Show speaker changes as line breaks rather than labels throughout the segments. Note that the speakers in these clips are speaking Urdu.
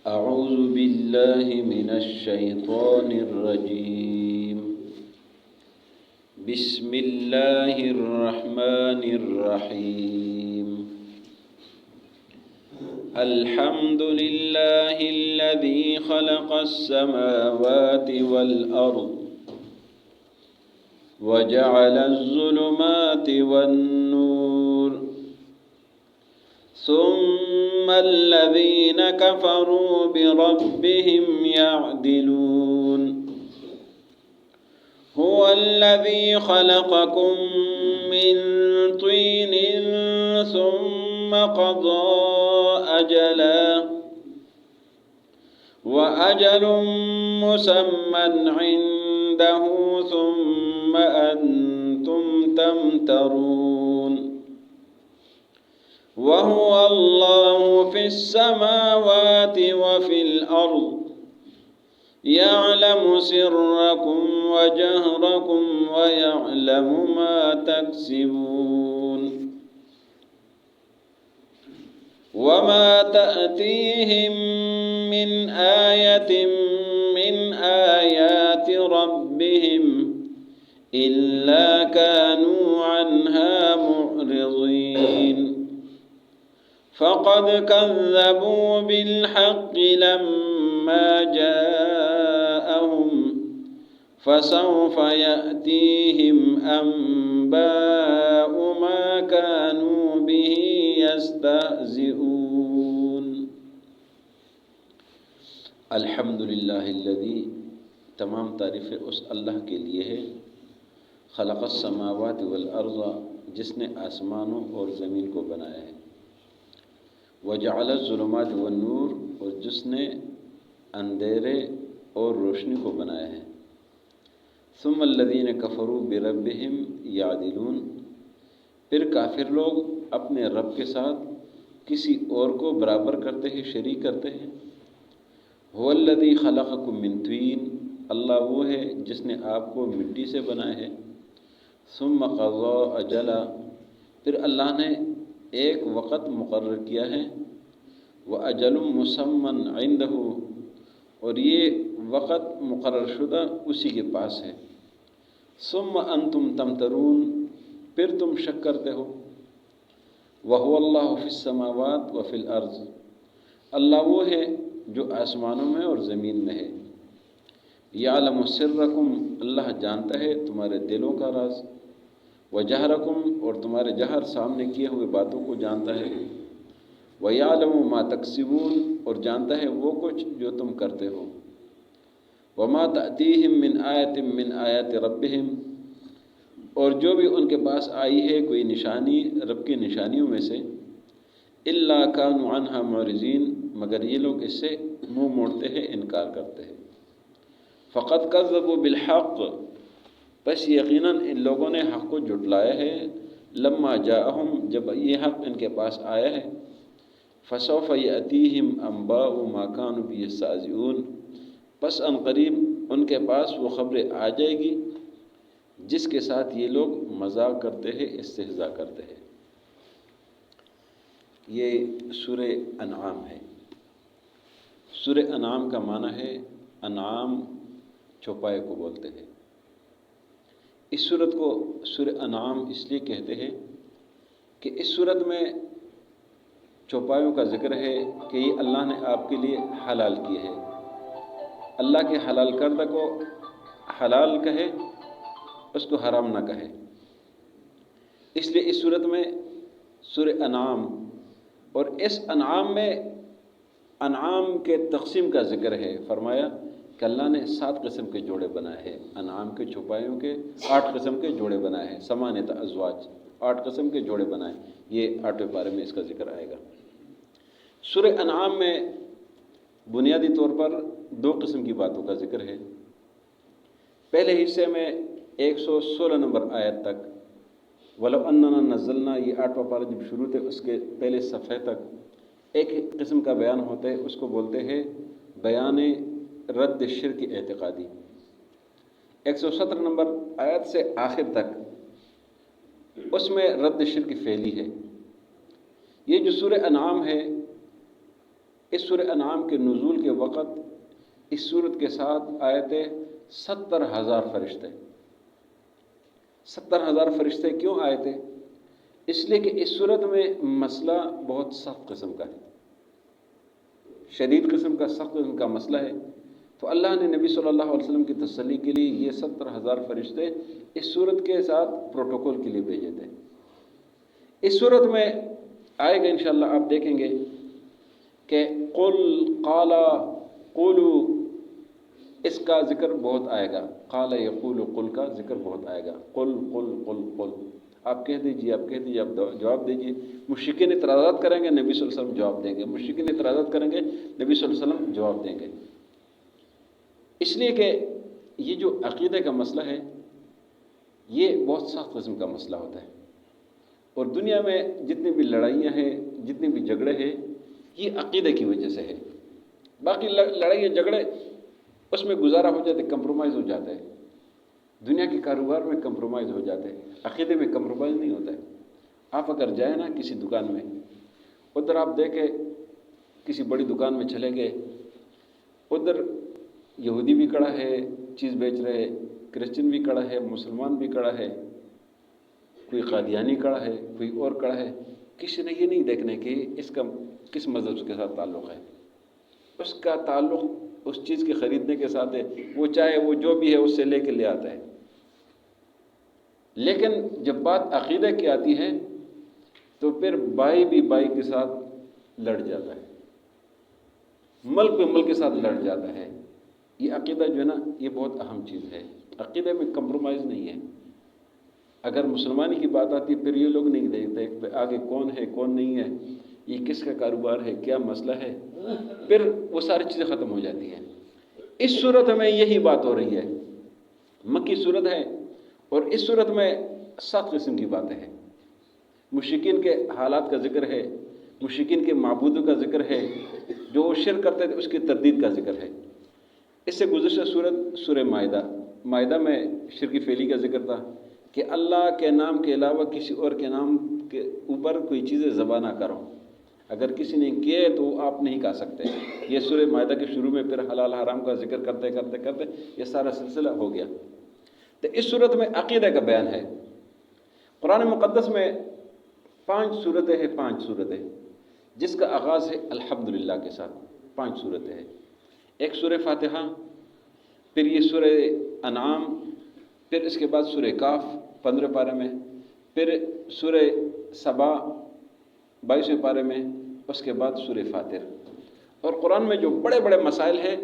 أعوذ بالله من الشيطان الرجيم. بسم الله الرحمن الرحيم. الحمد لله الذي خلق السماوات والأرض وجعل الظلمات والنور ثم الذين كفروا بربهم يعدلون. هو الذي خلقكم من طين ثم قضى أجلا وأجل مسمى عنده ثم أنتم تمترون. وهو الله في السماوات وفي الأرض يعلم سركم وجهركم ويعلم ما تكسبون. وما تأتيهم من آية من آيات ربهم إلا كانوا عنها معرضين. فقد كذبوا بالحق لما جاءهم فسوف يأتيهم أنباء ما كانوا به يستهزئون. الحمدللہ الذی، تمام تعریفیں اس اللہ کے لیے ہے، خلق السماوات والارض، جس نے آسمانوں اور زمین کو بنایا ہے، وجعل الظلمات والنور، اور جس نے اندھیرے اور روشنی کو بنایا ہے، ثم الذین کفروا بربہم یعدلون، پھر کافر لوگ اپنے رب کے ساتھ کسی اور کو برابر کرتے ہیں، شریک کرتے ہیں۔ هو الذی خلقکم من طین، اللہ وہ ہے جس نے آپ کو مٹی سے بنایا ہے، ثم قضى اجلا، پھر اللہ نے ایک وقت مقرر کیا ہے، وَأَجَلٌ مُّسَمًّى عِندَهُ، اور یہ وقت مقرر شدہ اسی کے پاس ہے، ثم انتم تمترون، پھر تم شک کرتے ہو۔ وَهُوَ اللَّهُ فِي السَّمَاوَاتِ وَفِي الْأَرْضِ، اللہ وہ ہے جو آسمانوں میں اور زمین میں ہے، یعلم سرکم، اللہ جانتا ہے تمہارے دلوں کا راز، وجہرکم، اور تمہارے جہر سامنے کیے ہوئے باتوں کو جانتا ہے، وَيَعْلَمُ مَا تَكْسِبُونَ، اور جانتا ہے وہ کچھ جو تم کرتے ہو، وَمَا تَأْتِيهِم مِّنْ آیَةٍ مِّنْ آیَاتِ رَبِّهِمْ، اور جو بھی ان کے پاس آئی ہے کوئی نشانی رب کی نشانیوں میں سے، إِلَّا كَانُوا عَنْهَا مُعْرِضِينَ، مگر یہ لوگ اس سے منہ موڑتے ہیں، انکار کرتے ہیں۔ فَقَدْ كَذَّبُوا بِالْحَقِّ، پس یقیناً ان لوگوں نے حق کو جھٹلایا ہے، لما جاءہم، جب یہ حق ان کے پاس آیا ہے، فسوف یأتیہم انباء ما کانوا به یستہزئون، پس ان قریب ان کے پاس وہ خبریں آ جائے گی جس کے ساتھ یہ لوگ مذاق کرتے ہیں، استہزاء کرتے ہیں۔ یہ سورہ انعام ہے۔ سورہ انعام کا معنی ہے، انعام چوپائے کو بولتے ہیں۔ اس سورت کو سورہ انعام اس لیے کہتے ہیں کہ اس سورت میں چوپایوں کا ذکر ہے کہ یہ اللہ نے آپ کے لیے حلال کیے ہے۔ اللہ کے حلال کردہ کو حلال کہے، اس کو حرام نہ کہے، اس لیے اس سورت میں سورہ انعام، اور اس انعام میں انعام کے تقسیم کا ذکر ہے۔ فرمایا کہ اللہ نے 7 قسم کے جوڑے بنائے ہیں، انعام کے چوپایوں کے 8 قسم کے جوڑے بنائے ہیں، 8 ازواج، 8 قسم کے جوڑے بنائے، یہ 8ویں پارے میں اس کا ذکر آئے گا۔ سورہ انعام میں بنیادی طور پر 2 قسم کی باتوں کا ذکر ہے۔ پہلے حصے میں 116 نمبر آیت تک، وَلَوْ أَنَّنَا نَزَّلْنَا، یہ 8واں پارہ جب شروع تھے اس کے پہلے صفحے تک ایک قسم کا بیان ہوتا ہے، اس کو بولتے ہیں بیان رد شرک اعتقادی۔ 117 نمبر آیت سے آخر تک اس میں رد شرک فعلی ہے۔ یہ جو سورہ انعام ہے اس سورہ انعام کے نزول کے وقت اس صورت کے ساتھ آئے تھے 70,000 فرشتے۔ 70,000 فرشتے کیوں آئے تھے؟ اس لیے کہ اس صورت میں مسئلہ بہت سخت قسم کا ہے، شدید قسم کا، سخت قسم کا مسئلہ ہے۔ تو اللہ نے نبی صلی اللہ علیہ وسلم کی تسلی کے لیے یہ 70,000 فرشتے اس صورت کے ساتھ پروٹوکول کے لیے بھیجے تھے۔ اس صورت میں آئے گا انشاءاللہ، آپ دیکھیں گے کہ قل، قال، قولو، اس کا ذکر بہت آئے گا۔ قال یقول، قل کا ذکر بہت آئے گا۔ قل قل قل قل، آپ کہہ دیجیے، آپ کہہ دیجیے، آپ جواب دیجیے۔ مشرکین اعتراضات کریں گے، نبی صلی اللہ علیہ وسلم جواب دیں گے۔ مشرکین اعتراضات کریں گے، نبی صلی اللہ علیہ وسلم جواب دیں گے۔ اس لیے کہ یہ جو عقیدے کا مسئلہ ہے یہ بہت سخت قسم کا مسئلہ ہوتا ہے، اور دنیا میں جتنی بھی لڑائیاں ہیں، جتنے بھی جھگڑے ہیں، یہ عقیدے کی وجہ سے ہے۔ باقی لڑائی جھگڑے اس میں گزارا ہو جاتے، کمپرومائز ہو جاتا ہے، دنیا کے کاروبار میں کمپرومائز ہو جاتے ہیں، عقیدے میں کمپرومائز نہیں ہوتا ہے۔ آپ اگر جائیں نا کسی دکان میں، ادھر آپ دیکھیں کسی بڑی دکان میں چلے گئے، ادھر یہودی بھی کھڑا ہے چیز بیچ رہے، کرسچن بھی کھڑا ہے، مسلمان بھی کھڑا ہے، کوئی قادیانی کھڑا ہے، کوئی اور کھڑا ہے، کسی نے یہ نہیں دیکھنا کہ اس کا کس مذہب کے ساتھ تعلق ہے، اس کا تعلق اس چیز کے خریدنے کے ساتھ ہے، وہ چاہے وہ جو بھی ہے اس سے لے کے لے آتا ہے۔ لیکن جب بات عقیدہ کی آتی ہے تو پھر بھائی بھی بھائی کے ساتھ لڑ جاتا ہے، ملک بھی ملک کے ساتھ لڑ جاتا ہے۔ یہ عقیدہ جو ہے نا یہ بہت اہم چیز ہے، عقیدے میں کمپرومائز نہیں ہے۔ اگر مسلمانی کی بات آتی ہے پھر یہ لوگ نہیں دیکھتے کہ آگے کون ہے کون نہیں ہے، یہ کس کا کاروبار ہے، کیا مسئلہ ہے، پھر وہ ساری چیزیں ختم ہو جاتی ہیں۔ اس صورت میں یہی بات ہو رہی ہے، مکی صورت ہے، اور اس صورت میں 7 قسم کی باتیں ہیں۔ مشرکین کے حالات کا ذکر ہے، مشرکین کے معبودوں کا ذکر ہے، جو وہ شرک کرتے تھے اس کی تردید کا ذکر ہے۔ اس سے گزشتہ صورت سورہ مائدہ میں شرک فعلی کا ذکر تھا کہ اللہ کے نام کے علاوہ کسی اور کے نام کے اوپر کوئی چیزیں ذبح نہ کرو، اگر کسی نے کیے تو آپ نہیں کہہ سکتے۔ یہ سورہ مائدہ کے شروع میں پھر حلال حرام کا ذکر کرتے کرتے کرتے یہ سارا سلسلہ ہو گیا۔ تو اس صورت میں عقیدہ کا بیان ہے۔ قرآن مقدس میں 5 صورتیں ہیں، 5 صورتیں جس کا آغاز ہے الحمدللہ کے ساتھ۔ 5 صورتیں ہیں، ایک سورہ فاتحہ، پھر یہ سورہ انعام، پھر اس کے بعد سورہ کاف 15 پارے میں، پھر سورہ سبا 22 پارے میں، اس کے بعد سورہ فاتر۔ اور قرآن میں جو بڑے بڑے مسائل ہیں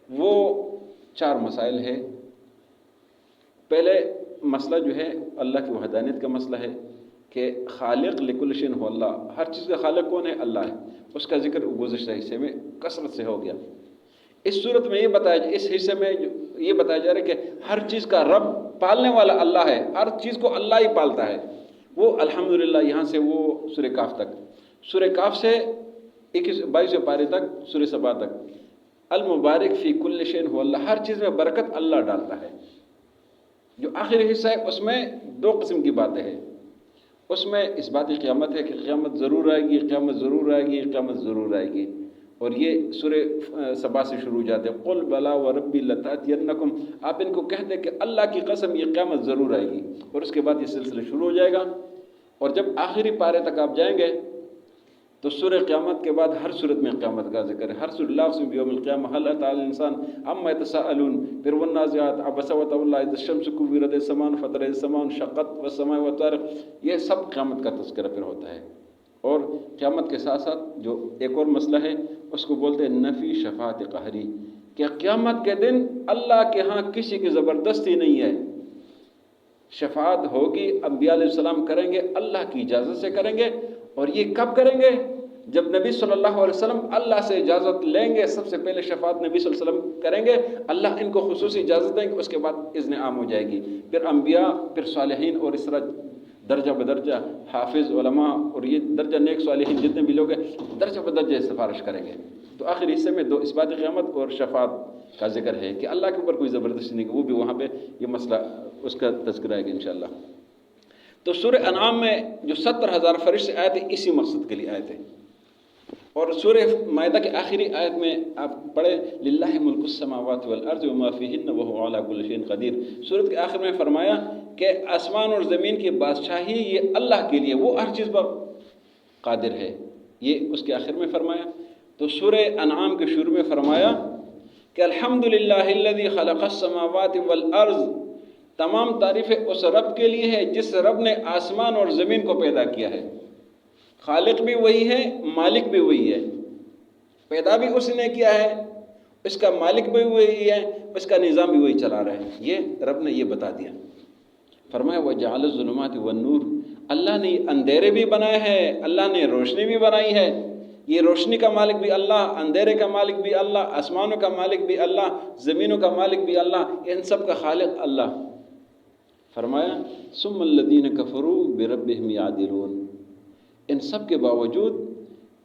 وہ 4 مسائل ہیں۔ پہلے مسئلہ جو ہے اللہ کی وحدانیت کا مسئلہ ہے کہ خالق لکل شیء ہو اللہ، ہر چیز کا خالق کون ہے؟ اللہ ہے۔ اس کا ذکر گزشتہ حصے میں کثرت سے ہو گیا۔ اس صورت میں اس حصے میں یہ بتایا جا رہا ہے کہ ہر چیز کا رب پالنے والا اللہ ہے، ہر چیز کو اللہ ہی پالتا ہے۔ وہ الحمدللہ یہاں سے وہ سورہ کاف تک، سورہ کاف سے 22 پارے تک، سورہ سبا تک، المبارک فی کل شیء ہو اللہ، ہر چیز میں برکت اللہ ڈالتا ہے۔ جو آخری حصہ ہے اس میں 2 قسم کی باتیں ہیں۔ اس میں اس بات کی قیامت ہے کہ قیامت ضرور آئے گی، قیامت ضرور آئے گی، قیامت ضرور آئے گی، اور یہ سورہ سبا سے شروع ہو جاتے ہیں۔ قل بلا وربی لتاتینکم، آپ ان کو کہتے ہیں کہ اللہ کی قسم یہ قیامت ضرور آئے گی، اور اس کے بعد یہ سلسلہ شروع ہو جائے گا۔ اور جب آخری پارے تک آپ جائیں گے تو سورہ قیامت کے بعد ہر صورت میں قیامت کا ذکر ہے، ہر سورہ اللہ اقسم بیوم القیامہ، هل اتى على الانسان عما يتساءلون، پھر والنازعات عبس وتولى اذا الشمس كورت السماء فطر السماء انشقت والسماء والطارق، یہ سب قیامت کا تذکرہ پھر ہوتا ہے۔ اور قیامت کے ساتھ ساتھ جو ایک اور مسئلہ ہے اس کو بولتے ہیں نفی شفاعت قہری، کہ قیامت کے دن اللہ کے ہاں کسی کی زبردستی نہیں ہے، شفاعت ہوگی، انبیاء علیہ السلام کریں گے، اللہ کی اجازت سے کریں گے۔ اور یہ کب کریں گے؟ جب نبی صلی اللہ علیہ وسلم اللہ سے اجازت لیں گے، سب سے پہلے شفاعت نبی صلی اللہ علیہ وسلم کریں گے، اللہ ان کو خصوصی اجازت دیں گے، اس کے بعد اذن عام ہو جائے گی، پھر انبیاء، پھر صالحین، اور اس طرح درجہ بدرجہ حافظ، علماء، اور یہ درجہ نیک صالحین جتنے بھی لوگ ہیں درجہ بدرجہ سفارش کریں گے۔ تو آخری حصے میں 2 اثبات قیامت اور شفاعت کا ذکر ہے کہ اللہ کے اوپر کوئی زبردستی نہیں، وہ بھی وہاں پہ یہ مسئلہ اس کا تذکرہ ہے انشاءاللہ۔ تو سورہ انعام میں جو 70,000 فرشتے آئے تھے اسی مقصد کے لیے آئے تھے۔ اور سورہ مائدہ کے آخری آیت میں آپ پڑھیں للہ ملک السماوات والارض وما فیہن وہو علی کل شیء قدیر، سورت کے آخر میں فرمایا کہ آسمان اور زمین کی بادشاہی یہ اللہ کے لیے، وہ ہر چیز پر قادر ہے، یہ اس کے آخر میں فرمایا۔ تو سورہ انعام کے شروع میں فرمایا کہ الحمدللہ الذی خلق السماوات والارض، تمام تعریفیں اس رب کے لیے ہے جس رب نے آسمان اور زمین کو پیدا کیا ہے۔ خالق بھی وہی ہے، مالک بھی وہی ہے، پیدا بھی اس نے کیا ہے، اس کا مالک بھی وہی ہے، اس کا نظام بھی وہی چلا رہا ہے، یہ رب نے یہ بتا دیا۔ فرمایا وجعل الظلمات والنور، اللہ نے اندھیرے بھی بنائے ہیں، اللہ نے روشنی بھی بنائی ہے، یہ روشنی کا مالک بھی اللہ، اندھیرے کا مالک بھی اللہ، آسمانوں کا مالک بھی اللہ، زمینوں کا مالک بھی اللہ، ان سب کا خالق اللہ۔ فرمایا ثم الذین کفروا بربہم یعدلون، ان سب کے باوجود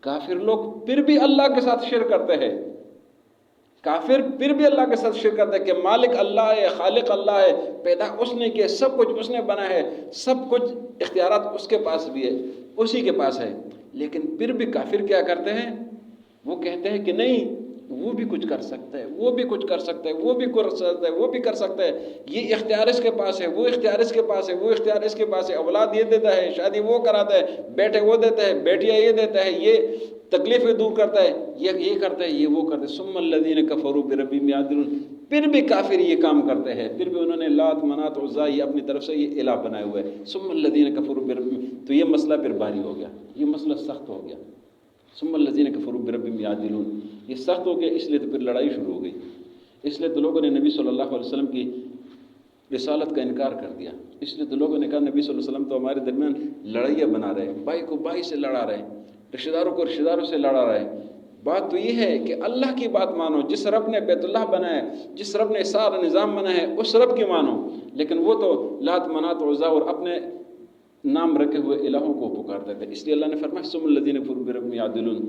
کافر لوگ پھر بھی اللہ کے ساتھ شرک کرتے ہیں، کافر پھر بھی اللہ کے ساتھ شرک کرتے ہیں کہ مالک اللہ ہے، خالق اللہ ہے، پیدا اس نے کیا، سب کچھ اس نے بنا ہے، سب کچھ اختیارات اس کے پاس بھی ہے، اسی کے پاس ہے، لیکن پھر بھی کافر کیا کرتے ہیں، وہ کہتے ہیں کہ نہیں وہ بھی کچھ کر سکتا ہے، وہ بھی کچھ کر سکتا ہے، وہ بھی کر سکتا ہے، وہ بھی کر سکتا ہے، یہ اختیار اس کے پاس ہے، وہ اختیار اس کے پاس ہے، وہ اختیار اس کے پاس ہے، اولاد یہ دیتا ہے، شادی وہ کراتا ہے، بیٹے وہ دیتا ہے، بیٹیاں یہ دیتا ہے، یہ تکلیفیں دور کرتا ہے، یہ کرتا ہے، یہ وہ کرتا ہے۔ ثم الذین کفروا بربہم یعدلون، پھر بھی کافر یہ کام کرتے ہیں، پھر بھی انہوں نے لات منات عزا یہ اپنی طرف سے یہ الہ بنائے ہوئے ہیں۔ ثم الذین کفروا بربہم، تو یہ مسئلہ پھر بھاری ہو گیا، یہ مسئلہ سخت ہو گیا۔ ثم الذین کفروا بربہم یعدلون، یہ سخت ہو گیا، اس لیے تو پھر لڑائی شروع ہو گئی، اس لیے تو لوگوں نے نبی صلی اللہ علیہ وسلم کی رسالت کا انکار کر دیا، اس لیے تو لوگوں نے کہا نبی صلی اللہ علیہ وسلم تو ہمارے درمیان لڑائیاں بنا رہے ہیں، بھائی کو بھائی سے لڑا رہے ہیں، رشتہ داروں کو رشتہ داروں سے لڑا رہے ہیں۔ بات تو یہ ہے کہ اللہ کی بات مانو، جس رب نے بیت اللہ بنایا ہے، جس رب نے سارا نظام بنایا ہے، اس رب کی مانو، لیکن وہ تو لات منات عزا اور اپنے نام رکھے ہوئے الہوں کو پکارتے تھے، اس لیے اللہ نے فرمایا ثم الذین کفروا بربہم یعدلون۔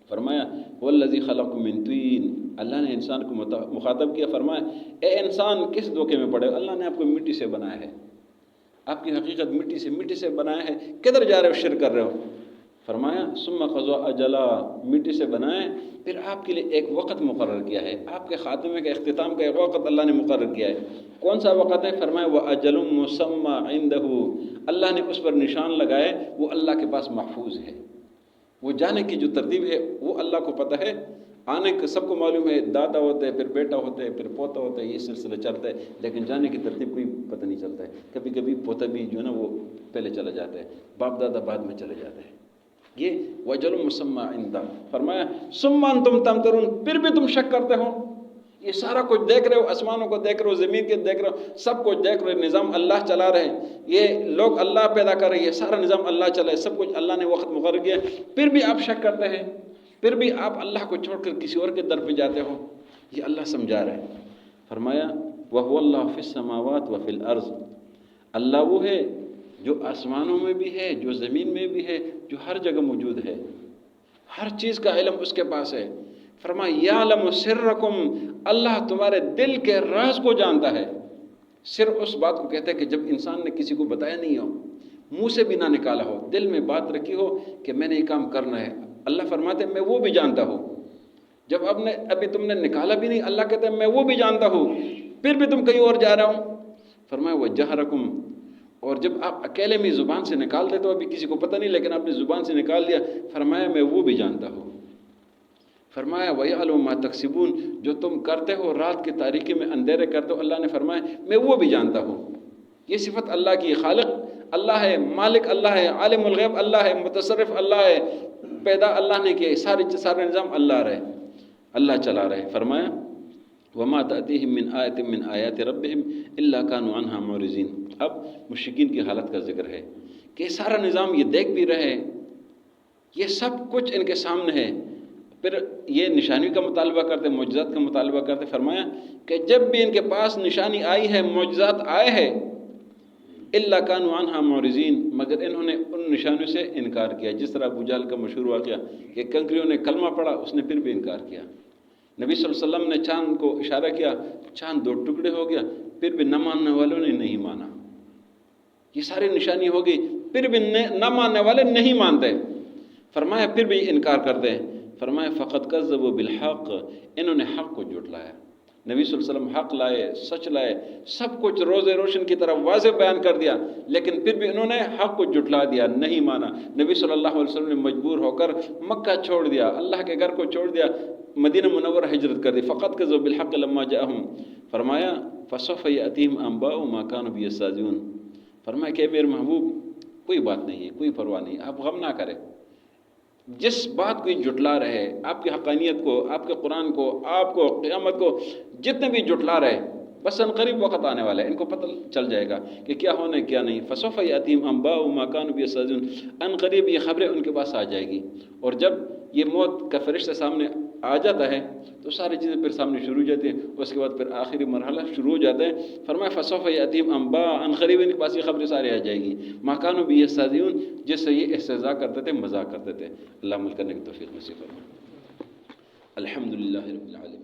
فرمایا والذی خلقکم من طین، اللہ نے انسان کو مخاطب کیا، فرمایا اے انسان کس دھوکے میں پڑے، اللہ نے آپ کو مٹی سے بنایا ہے، آپ کی حقیقت مٹی سے بنایا ہے، کدھر جا رہے ہو، شرک کر رہے ہو۔ فرمایا ثم قضى اجلا، مٹی سے بنائے، پھر آپ کے لیے ایک وقت مقرر کیا ہے، آپ کے خاتمے کا اختتام کا ایک وقت اللہ نے مقرر کیا ہے، کون سا وقت ہے؟ فرمایا وَأَجَلٌ مُّسَمًّى عِندَهُ، اللہ نے اس پر نشان لگائے، وہ اللہ کے پاس محفوظ ہے، وہ جانے کی جو ترتیب ہے وہ اللہ کو پتہ ہے، آنے کا سب کو معلوم ہے، دادا ہوتے ہیں، پھر بیٹا ہوتا ہے، پھر پوتا ہوتا ہے، یہ سلسلہ چلتا ہے، لیکن جانے کی ترتیب کوئی پتہ نہیں چلتا ہے، کبھی کبھی پوتا بھی جو ہے نا وہ پہلے چلا جاتا ہے، باپ دادا بعد میں چلے جاتے ہیں، یہ وَأَجَلٌ مُّسَمًّى عِندَهُ۔ فرمایا ثُمَّ أَنتُمْ تَمْتَرُونَ، پھر بھی تم شک کرتے ہو، یہ سارا کچھ دیکھ رہے ہو، آسمانوں کو دیکھ رہے ہو، زمین کے دیکھ رہے ہو، سب کچھ دیکھ رہے ہو، نظام اللہ چلا رہے ہیں، یہ لوگ اللہ پیدا کر رہے ہیں، یہ سارا نظام اللہ چلا ہے، سب کچھ اللہ نے وقت مقرر کیا ہے، پھر بھی آپ شک کرتے ہیں، پھر بھی آپ اللہ کو چھوڑ کر کسی اور کے در پہ جاتے ہو، یہ اللہ سمجھا رہے ہیں۔ فرمایا وَهُوَ اللَّهُ فِي السَّمَاوَاتِ وَفِي الْأَرْضِ، اللہ وہ ہے جو آسمانوں میں بھی ہے، جو زمین میں بھی ہے، جو ہر جگہ موجود ہے، ہر چیز کا علم اس کے پاس ہے۔ فرمایا یعلم سرکم، اللہ تمہارے دل کے راز کو جانتا ہے، سر اس بات کو کہتے ہیں کہ جب انسان نے کسی کو بتایا نہیں ہو، منہ سے بھی نہ نکالا ہو، دل میں بات رکھی ہو کہ میں نے یہ کام کرنا ہے، اللہ فرماتے ہیں میں وہ بھی جانتا ہوں، جب ابھی تم نے نکالا بھی نہیں، اللہ کہتے ہیں میں وہ بھی جانتا ہوں، پھر بھی تم کہیں اور جا رہا ہوں۔ فرمایا وجہرکم، اور جب آپ اکیلے میں زبان سے نکال دیتے ہو، ابھی کسی کو پتہ نہیں لیکن آپ نے زبان سے نکال دیا، فرمایا میں وہ بھی جانتا ہوں۔ فرمایا وَيَعْلَمُ مَا تَكْسِبُونَ، جو تم کرتے ہو رات کی تاریکی میں اندھیرے کرتے ہو، اللہ نے فرمایا میں وہ بھی جانتا ہوں۔ یہ صفت اللہ کی، خالق اللہ ہے، مالک اللہ ہے، عالم الغیب اللہ ہے، متصرف اللہ ہے، پیدا اللہ نے کیا، سارے نظام اللہ رہے، اللہ چلا رہے۔ فرمایا وَمَا تَأْتِيهِم مِّنْ آیَةٍ مِّنْ آیَاتِ رَبِّهِمْ إِلَّا كَانُوا عَنْهَا مُعْرِضِينَ۔ اب مشرکین کی حالت کا ذکر ہے کہ سارا نظام یہ دیکھ بھی رہے، یہ سب کچھ ان کے سامنے ہے، پھر یہ نشانی کا مطالبہ کرتے، معجزات کا مطالبہ کرتے۔ فرمایا کہ جب بھی ان کے پاس نشانی آئی ہے، معجزات آئے ہیں، إِلَّا كَانُوا عَنْهَا مُعْرِضِينَ، مگر انہوں نے ان نشانیوں سے انکار کیا، جس طرح ابو جہل کا مشہور واقعہ کہ کنکریوں نے کلمہ پڑھا، اس نے پھر بھی انکار کیا۔ نبی صلی اللہ علیہ وسلم نے چاند کو اشارہ کیا، چاند 2 ٹکڑے ہو گیا، پھر بھی نہ ماننے والوں نے نہیں مانا، یہ ساری نشانی ہو گئی، پھر بھی نہ ماننے والے نہیں مانتے۔ فرمایا پھر بھی انکار کر دیں، فرمایا فقط کذبوا بالحق، انہوں نے حق کو جھٹلایا۔ نبی صلی اللہ علیہ وسلم حق لائے، سچ لائے، سب کچھ روز روشن کی طرح واضح بیان کر دیا، لیکن پھر بھی انہوں نے حق کو جھٹلا دیا، نہیں مانا۔ نبی صلی اللہ علیہ وسلم نے مجبور ہو کر مکہ چھوڑ دیا، اللہ کے گھر کو چھوڑ دیا، مدینہ منورہ ہجرت کر دی۔ فقط کذبوا بالحق لما جاءہم، فرمایا فسوف یأتیہم انباء ما کانوا به یستہزئون، فرمایا کہ میرے محبوب کوئی بات نہیں ہے، کوئی پرواہ نہیں، آپ غم نہ کریں۔ جس بات کو جھٹلا رہے، آپ کی حقانیت کو، آپ کے قرآن کو، آپ کو، قیامت کو، جتنے بھی جھٹلا رہے، بس ان قریب وقت آنے والا ہے، ان کو پتہ چل جائے گا کہ کیا ہونا ہے کیا نہیں۔ فسوف یاتیم انباء ما کانوا به یستہزئون، ان قریب یہ خبریں ان کے پاس آ جائے گی، اور جب یہ موت کا فرشتہ سامنے آ جاتا ہے تو ساری چیزیں پھر سامنے شروع ہو جاتی ہیں، اس کے بعد پھر آخری مرحلہ شروع ہو جاتا ہے۔ فرمایا فسوف یاتیم انباء، ان قریب ان کے پاس یہ خبریں ساری آ جائے گی، ما کانوا به یستہزئون، جس سے یہ استہزاء کرتے تھے، مذاق کرتے تھے۔ اللہ عمل کرنے کی توفیق نصیب فرمائے۔ الحمدللہ رب العالمین۔